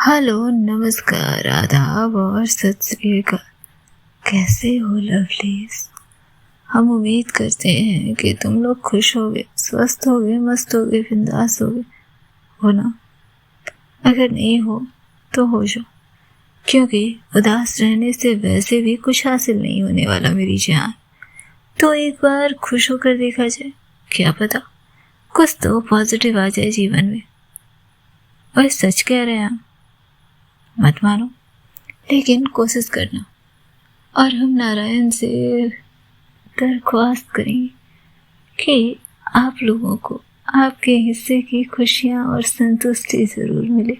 Hello, नमस्कार, आदाब और सत श्री अकाल। कैसे हो लवलीज? हम उम्मीद करते हैं कि तुम लोग खुश होगे, स्वस्थ होगे, मस्त होगे, बिंदास होगे, हो ना? अगर नहीं हो तो हो जाओ, क्योंकि उदास रहने से वैसे भी कुछ हासिल नहीं होने वाला मेरी जान। तो एक बार खुश होकर देखा जाए, क्या पता कुछ तो पॉजिटिव आ जाए जीवन में। और सच कह रहे हैं हम, मत मानो लेकिन कोशिश करना। और हम नारायण से दरख्वास्त करेंगे कि आप लोगों को आपके हिस्से की खुशियाँ और संतुष्टि ज़रूर मिले।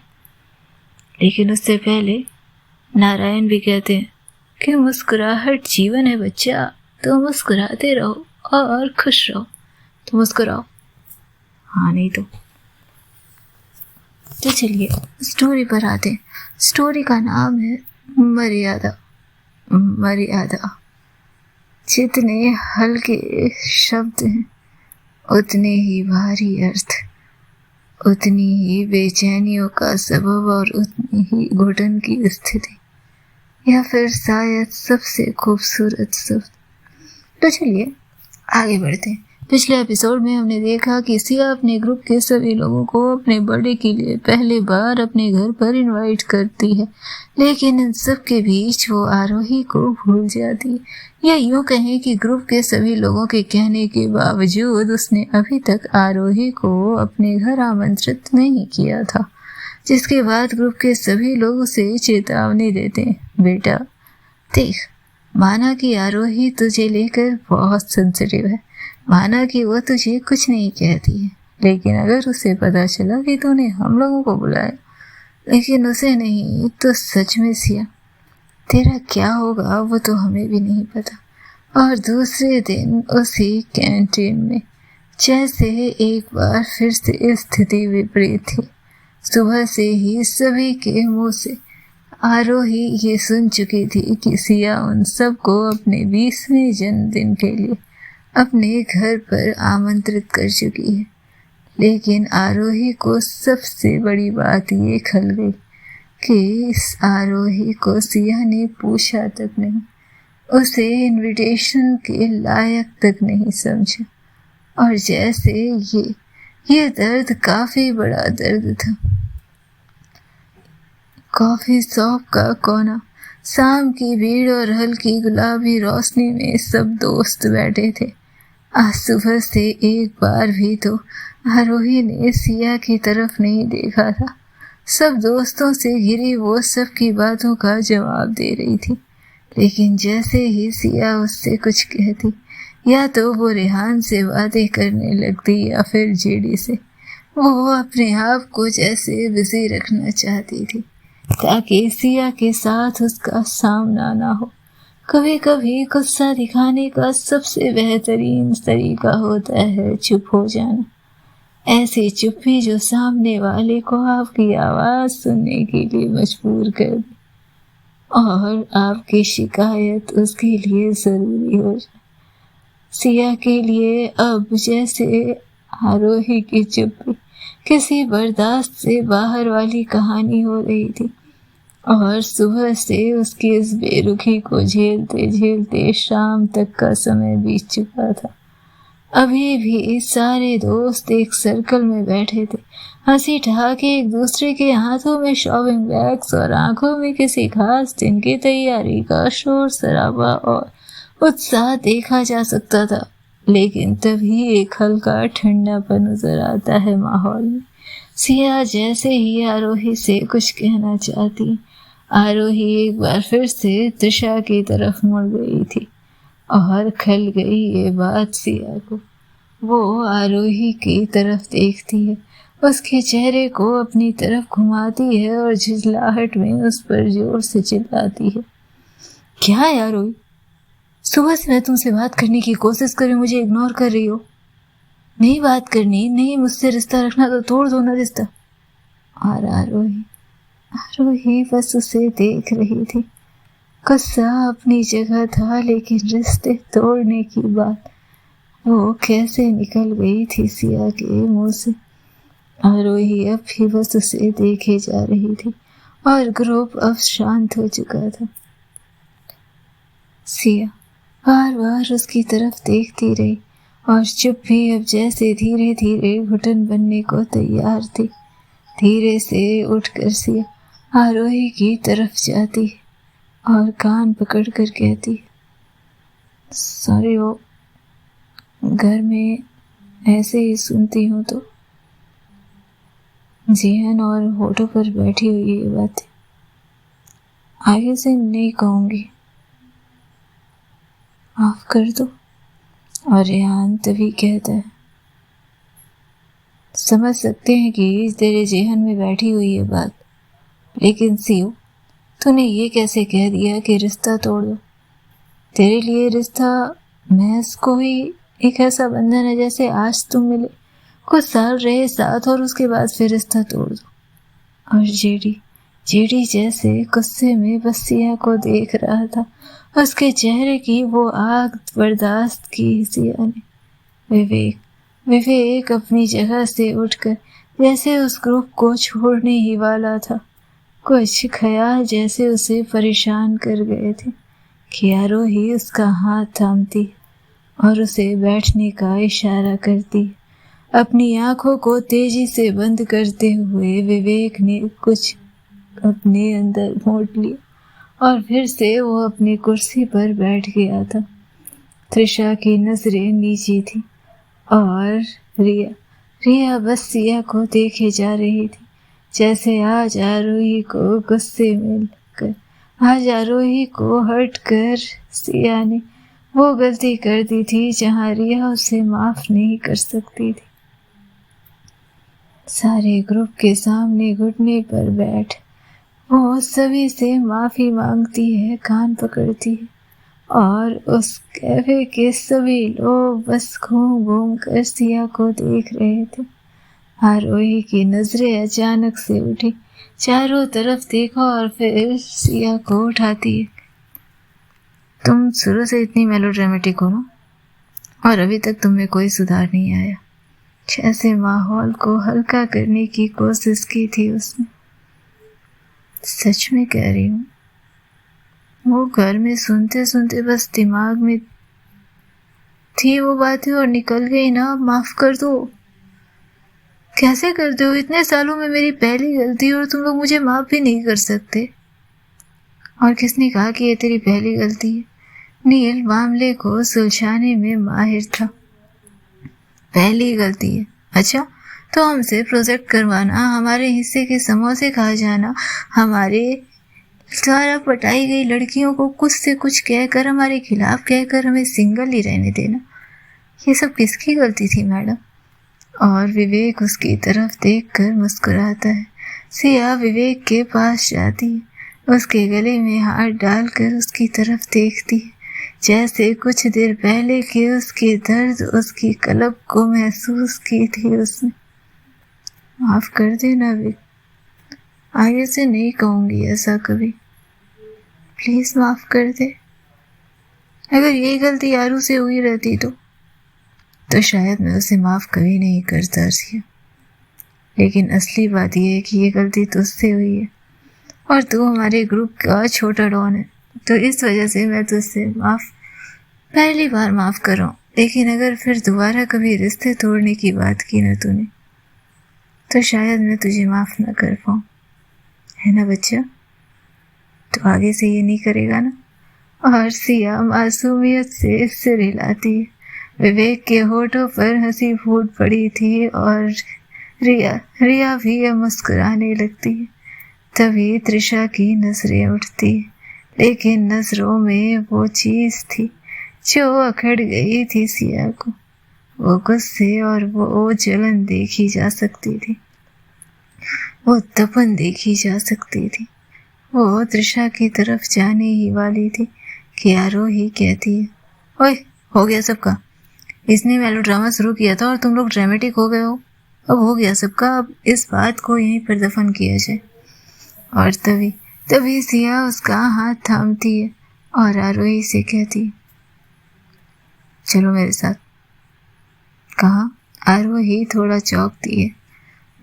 लेकिन उससे पहले नारायण भी कहते हैं कि मुस्कुराहट जीवन है बच्चा, तो मुस्कुराते रहो और खुश रहो। तो मुस्कुराओ, हाँ नहीं तो चलिए स्टोरी पर आते हैं। स्टोरी का नाम है मर्यादा। मर्यादा। जितने हल्के शब्द हैं उतने ही भारी अर्थ, उतनी ही बेचैनियों का सबब और उतनी ही घुटन की स्थिति, या फिर शायद सबसे खूबसूरत शब्द। तो चलिए आगे बढ़ते हैं। पिछले एपिसोड में हमने देखा कि सिया अपने ग्रुप के सभी लोगों को अपने बर्थडे के लिए पहली बार अपने घर पर इनवाइट करती है, लेकिन इन सब के बीच वो आरोही को भूल जाती है। या यूं कहें कि ग्रुप के सभी लोगों के कहने के बावजूद उसने अभी तक आरोही को अपने घर आमंत्रित नहीं किया था, जिसके बाद ग्रुप के सभी लोग उसे चेतावनी देते हैं, बेटा देख, माना कि आरोही तुझे लेकर बहुत सेंसिटिव है, माना कि वो तुझे कुछ नहीं कहती है, लेकिन अगर उसे पता चला कि तूने हम लोगों को बुलाया लेकिन उसे नहीं, तो सच में सिया तेरा क्या होगा वो तो हमें भी नहीं पता। और दूसरे दिन उसी कैंटीन में जैसे एक बार फिर से स्थिति विपरीत थी। सुबह से ही सभी के मुंह से आरोही ये सुन चुकी थी कि सिया उन सबको अपने 20वें जन्मदिन के लिए अपने घर पर आमंत्रित कर चुकी है। लेकिन आरोही को सबसे बड़ी बात ये खल गई कि इस आरोही को सिया ने पूछा तक नहीं, उसे इनविटेशन के लायक तक नहीं समझा। और जैसे ये दर्द काफी बड़ा दर्द था। कॉफी शॉप का कोना, शाम की भीड़ और हल्की गुलाबी रोशनी में सब दोस्त बैठे थे। आज सुबह से एक बार भी तो आरोही ने सिया की तरफ नहीं देखा था। सब दोस्तों से घिरी वो सब की बातों का जवाब दे रही थी, लेकिन जैसे ही सिया उससे कुछ कहती, या तो वो रेहान से बातें करने लगती या फिर जेडी से। वो अपने आप को जैसे बिजी रखना चाहती थी ताकि सिया के साथ उसका सामना ना हो। कभी कभी गुस्सा दिखाने का सबसे बेहतरीन तरीका होता है चुप हो जाना। ऐसी चुप्पी जो सामने वाले को आपकी आवाज सुनने के लिए मजबूर कर दे और आपकी शिकायत उसके लिए जरूरी हो जाए। सिया के लिए अब जैसे आरोही की चुप्पी किसी बर्दाश्त से बाहर वाली कहानी हो रही थी। और सुबह से उसकी इस बेरुखी को झेलते झेलते शाम तक का समय बीत चुका था। अभी भी सारे दोस्त एक सर्कल में बैठे थे, हंसी ठहाके एक दूसरे के हाथों में शॉपिंग बैग्स और आंखों में किसी खास दिन की तैयारी का शोर शराबा और उत्साह देखा जा सकता था। लेकिन तभी एक हल्का ठंडापन नजर आता है माहौल में। सिया जैसे ही आरोही से कुछ कहना चाहती, आरोही एक बार फिर से तुषा की तरफ मुड़ गई थी और खल गई ये बात सिया को। वो आरोही की तरफ देखती है, उसके चेहरे को अपनी तरफ घुमाती है और झिझलाहट में उस पर जोर से चिल्लाती है, क्या है आरोही, सुबह से मैं तुमसे बात करने की कोशिश कर रही हूँ, मुझे इग्नोर कर रही हो। नहीं बात करनी, नहीं मुझसे रिश्ता रखना तो तोड़ दो ना रिश्ता। और आरोही बस उसे देख रही थी। गुस्सा अपनी जगह था, लेकिन रिश्ते तोड़ने की बात वो कैसे निकल गई थी सिया के मुंह से। आरोही अब भी बस उसे देखे जा रही थी। और ग्रुप अब शांत हो चुका था। सिया बार बार उसकी तरफ देखती रही और चुप भी अब जैसे धीरे धीरे घुटन बनने को तैयार थी। धीरे से उठकर सिया आरोही की तरफ जाती और कान पकड़कर कहती, सॉरी, वो घर में ऐसे ही सुनती हूँ तो जिहन और होठों पर बैठी हुई ये बातें आगे से नहीं कहूँगी, माफ कर दो। और रेहान तभी कहता है, समझ सकते हैं कि तेरे जेहन में बैठी हुई ये बात, लेकिन सीयू, तूने ये कैसे कह दिया कि रिश्ता तोड़ दो? तेरे लिए रिश्ता महज कोई एक ऐसा बंधन है जैसे आज तुम मिले, कुछ साल रहे साथ और उसके बाद फिर रिश्ता तोड़ दो। और जेडी जैसे गुस्से में बस सिया को देख रहा था। उसके चेहरे की वो आग बर्दाश्त की सिया ने। विवेक अपनी जगह से उठकर जैसे उस ग्रुप को छोड़ने ही वाला था। कुछ ख्याल जैसे उसे परेशान कर गए थे कि आरोही उसका हाथ थामती और उसे बैठने का इशारा करती। अपनी आंखों को तेजी से बंद करते हुए विवेक ने कुछ अपने अंदर मोड़ लिया और फिर से वो अपनी कुर्सी पर बैठ गया था। त्रिशा की नजरें नीची थी और रिया बस सिया को देखे जा रही थी, जैसे आज आरोही को गुस्से में कर आज आरोही को हट कर सिया ने वो गलती कर दी थी जहां रिया उसे माफ नहीं कर सकती थी। सारे ग्रुप के सामने घुटने पर बैठ वो सभी से माफी मांगती है, कान पकड़ती है और उस कैफे के सभी लोग बस घूम घूम कर सिया को देख रहे थे। आरोही की नजरें अचानक से उठी, चारों तरफ देखा और फिर सिया को उठाती है, तुम शुरू से इतनी मेलोड्रामेटिक हो ना, और अभी तक तुम्हें कोई सुधार नहीं आया। जैसे माहौल को हल्का करने की कोशिश की थी उसने। सच में कह रही हूँ, वो घर में सुनते सुनते बस दिमाग में थी वो बातें और निकल गई ना, माफ कर दो। कैसे करते हो? इतने सालों में मेरी पहली गलती और तुम लोग मुझे माफ भी नहीं कर सकते। और किसने कहा कि ये तेरी पहली गलती है? नील मामले को सुलझाने में माहिर था। पहली गलती है? अच्छा, तो हमसे प्रोजेक्ट करवाना, हमारे हिस्से के समोसे खा जाना, हमारे द्वारा पटाई गई लड़कियों को कुछ से कुछ कहकर, हमारे खिलाफ कहकर हमें सिंगल ही रहने देना, ये सब किसकी गलती थी मैडम? और विवेक उसकी तरफ देखकर मुस्कुराता है। सिया विवेक के पास जाती है, उसके गले में हाथ डालकर उसकी तरफ देखती है, जैसे कुछ देर पहले के उसके दर्द, उसकी कलब को महसूस की थी उसने। माफ कर देना विक, आगे से नहीं कहूंगी ऐसा कभी, प्लीज माफ कर दे। अगर ये गलती आरू से हुई रहती तो शायद मैं उसे माफ कभी नहीं करता सिया, लेकिन असली बात यह है कि ये गलती तुझसे हुई है और तू हमारे ग्रुप का छोटा डॉन है, तो इस वजह से मैं तुझसे पहली बार माफ कर रहा हूँ। लेकिन अगर फिर दोबारा कभी रिश्ते तोड़ने की बात की ना तूने, तो शायद मैं तुझे माफ ना कर पाऊँ, है ना बच्चा? तो आगे से ये नहीं करेगा ना? और सिया मासूमियत से सिर हिलाती है। विवेक के होठों पर हंसी फूट पड़ी थी और रिया भी मुस्कुराने लगती है। तभी त्रिशा की नजरें उठती, लेकिन नजरों में वो चीज थी जो अखड़ गई थी सिया को। वो गुस्से और वो जलन देखी जा सकती थी, वो तपन देखी जा सकती थी। वो त्रिशा की तरफ जाने ही वाली थी कि आरोही कहती है, ओए, हो गया सबका? इसने मेलोड्रामा शुरू किया था और तुम लोग ड्रामेटिक हो गए हो। अब हो गया सबका, अब इस बात को यहीं पर दफन किया जाए। और तभी सिया उसका हाथ थामती है और आरोही से कहती है, चलो मेरे साथ। कहा? आरोही थोड़ा चौंकती है।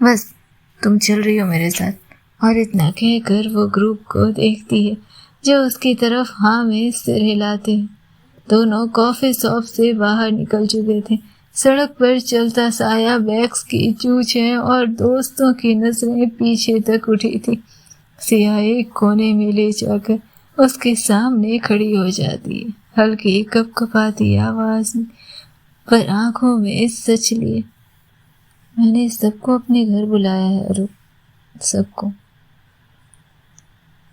बस तुम चल रही हो मेरे साथ? और इतना कहकर वो ग्रुप को देखती है जो उसकी तरफ हाँ में सिर हिलाते हैं। दोनों कॉफी शॉप से बाहर निकल चुके थे। सड़क पर चलता साया, बैग्स की चूचें और दोस्तों की नजरें पीछे तक उठी थी। सिया एक कोने में ले जाकर उसके सामने खड़ी हो जाती है, हल्की कपकपाती आवाज में, पर आंखों में सच लिए। मैंने सबको अपने घर बुलाया है रुक, सबको,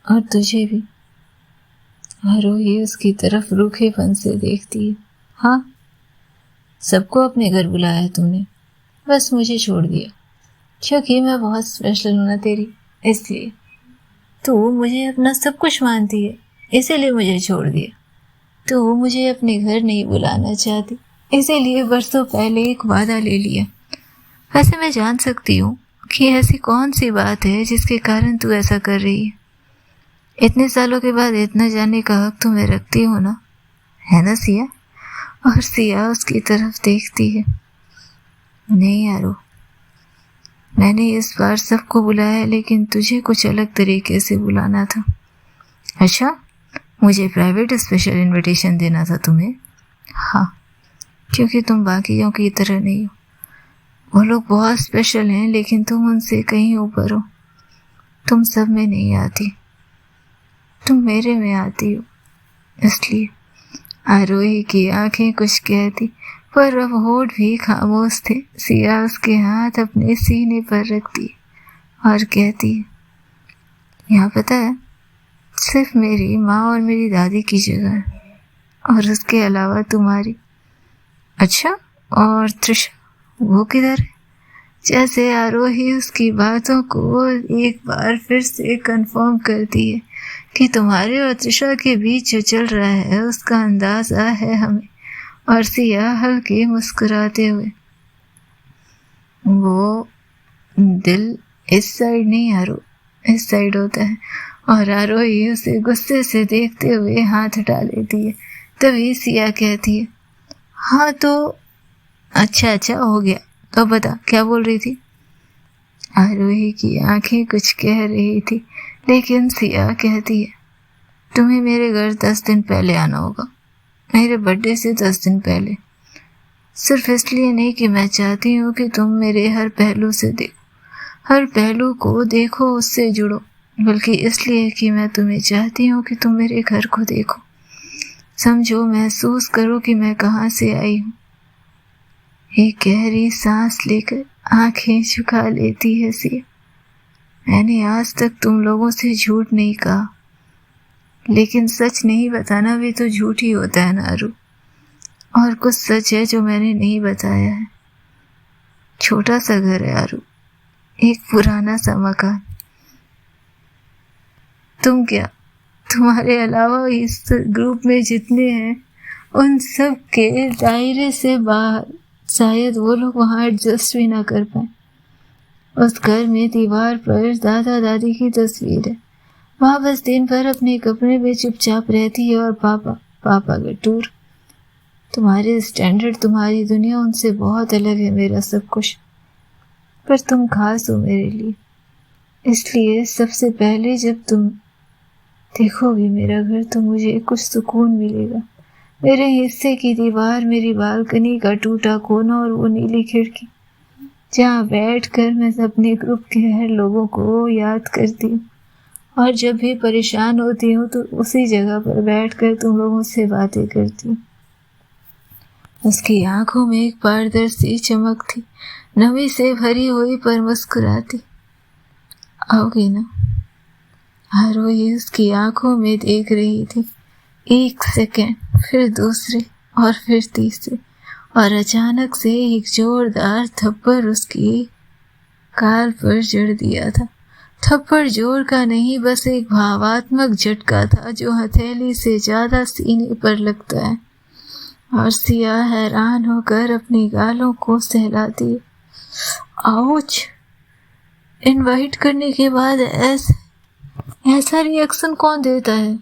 और तुझे भी। आरोही उसकी तरफ रूखेपन से देखती है। हाँ, सबको अपने घर बुलाया है तुमने, बस मुझे छोड़ दिया क्योंकि मैं बहुत स्पेशल हूं ना तेरी, इसलिए। तू मुझे अपना सब कुछ मानती है, इसीलिए मुझे छोड़ दिया। तू मुझे अपने घर नहीं बुलाना चाहती, इसीलिए बरसों पहले एक वादा ले लिया। वैसे मैं जान सकती हूँ कि ऐसी कौन सी बात है जिसके कारण तू ऐसा कर रही है। इतने सालों के बाद इतना जानने का हक तुम्हें रखती हो ना, है ना सिया? और सिया उसकी तरफ देखती है। नहीं यारो, मैंने इस बार सबको बुलाया, लेकिन तुझे कुछ अलग तरीके से बुलाना था। अच्छा, मुझे प्राइवेट स्पेशल इनविटेशन देना था तुम्हें? हाँ, क्योंकि तुम बाकियों की तरह नहीं हो। वो लोग बहुत स्पेशल हैं, लेकिन तुम उनसे कहीं ऊपर हो। तुम सब में नहीं आती, तुम मेरे में आती हो, इसलिए। आरोही की आंखें कुछ कहती, पर अब होठ भी खामोश थे। सिया उसके हाथ अपने सीने पर रखती और कहती है, यहाँ पता है, सिर्फ मेरी माँ और मेरी दादी की जगह है, और उसके अलावा तुम्हारी। अच्छा, और त्रिशा, वो किधर है? जैसे आरोही उसकी बातों को एक बार फिर से कंफर्म करती है कि तुम्हारे और त्रिशा के बीच जो चल रहा है उसका अंदाजा है हमें। और सिया हल्के मुस्कुराते हुए, वो दिल इस साइड नहीं आरो, इस साइड होता है। और आरोही उसे गुस्से से देखते हुए हाथ हटा लेती है। तभी सिया कहती है, हाँ तो अच्छा हो गया, तो बता क्या बोल रही थी? आरोही की आंखें कुछ कह रही थी, लेकिन सिया कहती है, तुम्हें मेरे घर 10 दिन पहले आना होगा, मेरे बर्थडे से 10 दिन पहले। सिर्फ इसलिए नहीं कि मैं चाहती हूँ कि तुम मेरे हर पहलू से देखो, हर पहलू को देखो, उससे जुड़ो, बल्कि इसलिए कि मैं तुम्हें चाहती हूँ कि तुम मेरे घर को देखो, समझो, महसूस करो कि मैं कहाँ से आई हूँ। एक गहरी सांस लेकर आंखें झुका लेती है सिया। मैंने आज तक तुम लोगों से झूठ नहीं कहा, लेकिन सच नहीं बताना भी तो झूठ ही होता है ना आरू। और कुछ सच है जो मैंने नहीं बताया है। छोटा सा घर है आरू, एक पुराना सा मकान। तुम क्या, तुम्हारे अलावा इस ग्रुप में जितने हैं उन सब के दायरे से बाहर शायद वो लोग वहां एडजस्ट भी ना कर पाए। उस घर में दीवार पर दादा दादी की तस्वीर है। वहां बस दिन भर अपने कमरे में चुपचाप रहती है, और पापा का टूर। तुम्हारे स्टैंडर्ड, तुम्हारी दुनिया उनसे बहुत अलग है, मेरा सब कुछ। पर तुम खास हो मेरे लिए, इसलिए सबसे पहले जब तुम देखोगे मेरा घर तो मुझे कुछ सुकून मिलेगा। मेरे हिस्से की दीवार, मेरी बालकनी का टूटा कोना और वो नीली खिड़की जहाँ बैठकर मैं अपने ग्रुप के हर लोगों को याद करती हूँ। और जब भी परेशान होती हूँ तो उसी जगह पर बैठकर तुम लोगों से बातें करती हूँ। उसकी आंखों में एक पारदर्शी चमक थी, नमी से भरी हुई पर मुस्कुराती। आओगी ना? आरोही उसकी आंखों में देख रही थी। एक सेकंड, फिर दूसरे, और फिर तीसरे, और अचानक से एक जोरदार थप्पड़ उसकी गाल पर जड़ दिया था। थप्पड़ जोर का नहीं, बस एक भावात्मक झटका था जो हथेली से ज्यादा सीने पर लगता है। और सिया हैरान होकर अपनी गालों को सहलाती है। आउच! इनवाइट करने के बाद ऐसा रिएक्शन कौन देता है?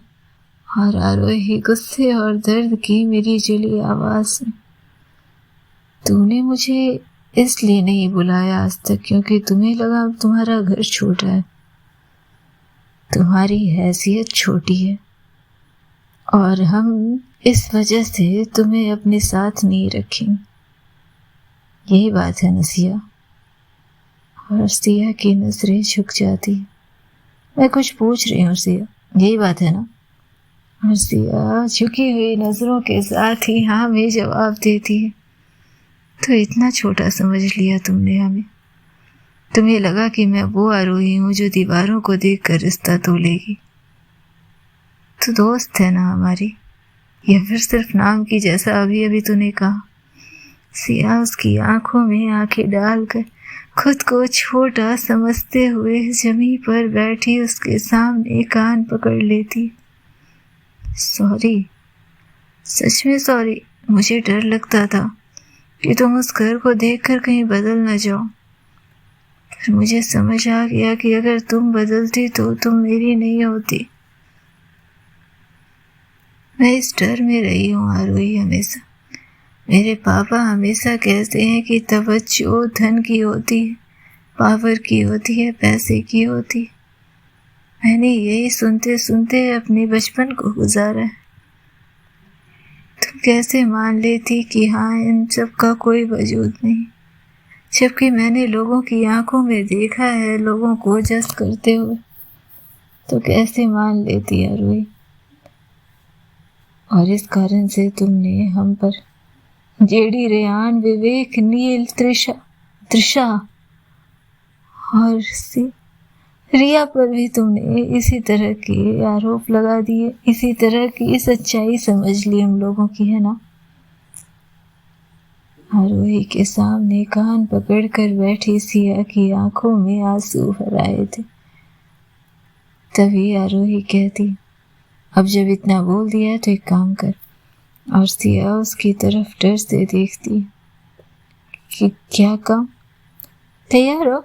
और आरोही गुस्से और दर्द की मेरी जुली आवाज में, तूने मुझे इसलिए नहीं बुलाया आज तक क्योंकि तुम्हें लगा तुम्हारा घर छोटा है, तुम्हारी हैसियत छोटी है और हम इस वजह से तुम्हें अपने साथ नहीं रखेंगे। यही बात है ना सिया? और सिया की नजरें झुक जाती। मैं कुछ पूछ रही हूँ सिया, यही बात है ना? और सिया झुकी हुई नजरों के साथ ही हाँ में जवाब देती है। तो इतना छोटा समझ लिया तुमने हमें? तुम्हें लगा कि मैं वो आरोही हूँ जो दीवारों को देखकर रिश्ता तोलेगी? तो दोस्त है ना हमारी, या फिर सिर्फ नाम की, जैसा अभी अभी तूने कहा? सिया उसकी आंखों में आंखें डालकर खुद को छोटा समझते हुए जमीन पर बैठी उसके सामने कान पकड़ लेती। सॉरी, सच में सॉरी। मुझे डर लगता था कि तुम उस घर को देखकर कहीं बदल न जाओ। फिर मुझे समझ आ गया कि अगर तुम बदलती तो तुम मेरी नहीं होती। मैं इस डर में रही हूँ आरोही हमेशा। मेरे पापा हमेशा कहते हैं कि तवज्जो धन की होती है, पावर की होती है, पैसे की होती है। मैंने यही सुनते सुनते अपने बचपन को गुजारा है। तुम कैसे मान लेती कि हाँ इन सब का कोई वजूद नहीं, जबकि मैंने लोगों की आंखों में देखा है लोगों को जज करते हुए। तो कैसे मान लेती आरोही? और इस कारण से तुमने हम पर, जेडी, रेहान, विवेक, नील, त्रिशा और रिया पर भी तुमने इसी तरह के आरोप लगा दिए। इसी तरह की सच्चाई समझ ली हम लोगों की, है ना? आरोही के सामने कान पकड़कर बैठी सिया की आंखों में आंसू भर आए थे। तभी आरोही कहती, अब जब इतना बोल दिया तो एक काम कर। और सिया उसकी तरफ डर से देखती कि क्या काम? तैयार हो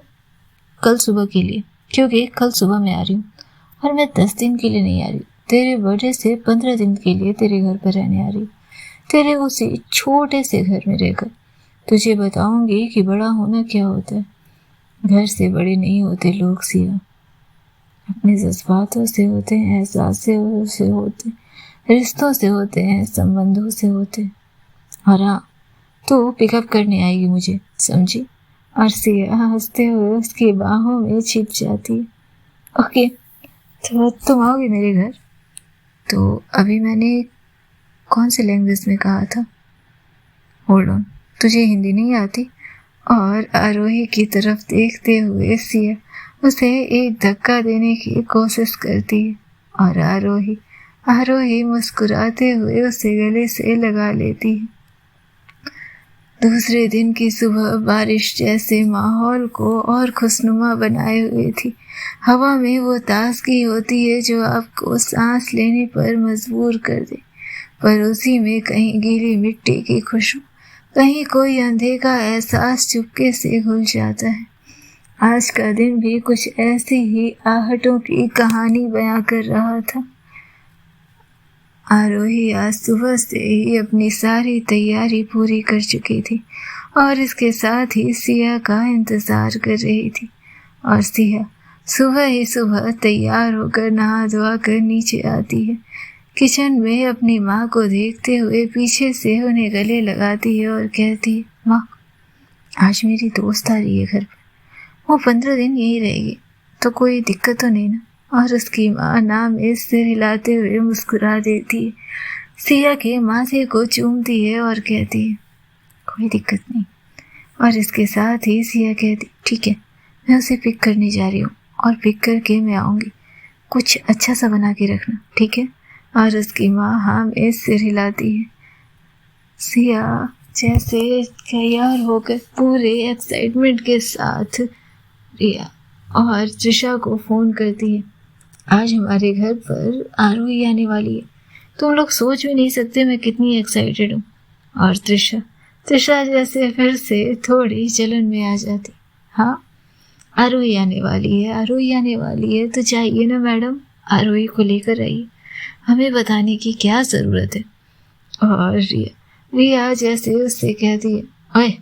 कल सुबह के लिए, क्योंकि कल सुबह मैं आ रही हूँ और मैं 10 दिन के लिए नहीं आ रही। तेरे बर्थडे से 15 दिन के लिए तेरे घर पर रहने आ रही हूँ, तेरे उसी छोटे से घर में रहकर। तुझे बताऊंगी कि बड़ा होना क्या होता है। घर से बड़े नहीं होते लोग सिया, अपने जज्बातों से होते हैं, एहसासों से होते, रिश्तों से होते हैं, संबंधों से होते हैं। और हाँ, तू पिकअप करने आएगी मुझे, समझी? और सिया हंसते हुए उसकी बाहों में छिप जाती। ओके, तो तुम आओगे मेरे घर? तो अभी मैंने कौन से लैंग्वेज में कहा था? होल्ड ऑन, तुझे हिंदी नहीं आती? और आरोही की तरफ देखते हुए सिया उसे एक धक्का देने की कोशिश करती है और आरोही मुस्कुराते हुए उसे गले से लगा लेती है। दूसरे दिन की सुबह बारिश जैसे माहौल को और खुशनुमा बनाए हुए थी। हवा में वो ताजगी होती है जो आपको सांस लेने पर मजबूर कर दे, पर उसी में कहीं गीली मिट्टी की खुशबू, कहीं कोई अंधे का एहसास चुपके से घुल जाता है। आज का दिन भी कुछ ऐसी ही आहटों की कहानी बयां कर रहा था। आरोही आज सुबह से ही अपनी सारी तैयारी पूरी कर चुकी थी और इसके साथ ही सिया का इंतजार कर रही थी। और सिया सुबह ही सुबह तैयार होकर नहा धोआ कर नीचे आती है। किचन में अपनी माँ को देखते हुए पीछे से उन्हें गले लगाती है और कहती है, माँ आज मेरी दोस्त आ रही है घर पर, वो 15 दिन यहीं रहेगी, तो कोई दिक्कत तो नहीं ना? और उसकी माँ नाम में सिर हिलाते हुए मुस्कुरा देती है, सिया के माथे को चूमती है और कहती है, कोई दिक्कत नहीं। और इसके साथ ही सिया कहती, ठीक है, मैं उसे पिक करने जा रही हूँ और पिक करके मैं आऊँगी, कुछ अच्छा सा बना के रखना, ठीक है? और उसकी माँ हाँ में सिर हिलाती है। सिया जैसे तैयार होकर पूरे एक्साइटमेंट के साथ रिया और त्रिशा को फ़ोन करती है, आज हमारे घर पर आरोही आने वाली है, तुम लोग सोच भी नहीं सकते मैं कितनी एक्साइटेड हूँ। और त्रिशा जैसे फिर से थोड़ी जलन में आ जाती, हाँ आरोही आने वाली है तो चाहिए ना मैडम, आरोही को लेकर आइए, हमें बताने की क्या ज़रूरत है। और रिया जैसे उससे कहती है, ओए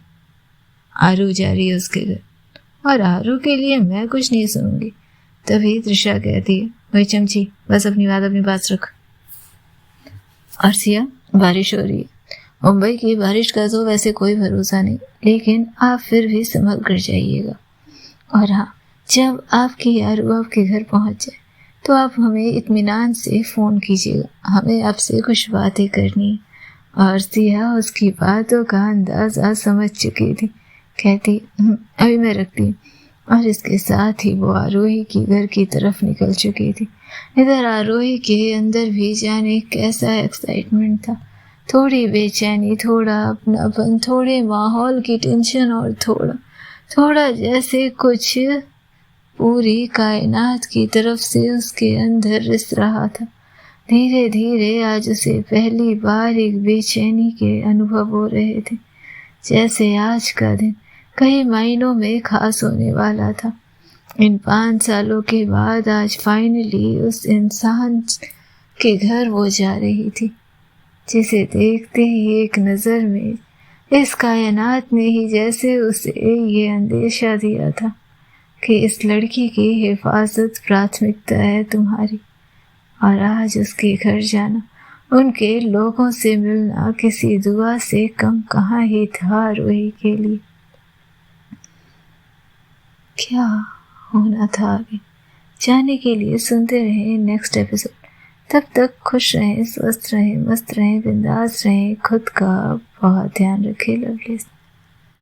आरू जा रही है उसके घर, और आरू के लिए मैं कुछ नहीं सुनूंगी, तभी त्रिशा कहती है, वही चमची, बस अपनी बात रख। अर्सिया, बारिश हो रही है। मुंबई की बारिश का तो वैसे कोई भरोसा नहीं, लेकिन आप फिर भी संभल कर जाइएगा। और हाँ, जब आपकी यारू आपके घर पहुंच जाए तो आप हमें इत्मीनान से फ़ोन कीजिएगा, हमें आपसे कुछ बातें करनी है। और सिया उसकी बातों का अंदाज़ा समझ चुकी थी। कहती, अभी मैं रखती हूँ। और इसके साथ ही वो आरोही की घर की तरफ निकल चुकी थी। इधर आरोही के अंदर भी जाने कैसा एक्साइटमेंट था, थोड़ी बेचैनी, थोड़ा अपनापन, थोड़े माहौल की टेंशन और थोड़ा जैसे कुछ पूरी कायनात की तरफ से उसके अंदर रिस रहा था। धीरे धीरे आज उसे पहली बार एक बेचैनी के अनुभव हो रहे थे, जैसे आज का दिन कई महीनों में खास होने वाला था। इन 5 सालों के बाद आज फाइनली उस इंसान के घर वो जा रही थी, जिसे देखते ही एक नज़र में इस कायनात ने ही जैसे उसे ये अंदेशा दिया था कि इस लड़की की हिफाजत प्राथमिकता है तुम्हारी। और आज उसके घर जाना, उनके लोगों से मिलना किसी दुआ से कम कहाँ ही था आरोही के लिए। क्या होना था आगे जाने के लिए सुनते रहें नेक्स्ट एपिसोड। तब तक खुश रहें, स्वस्थ रहें, मस्त रहें, बिंदास रहें, खुद का बहुत ध्यान रखें। लवली।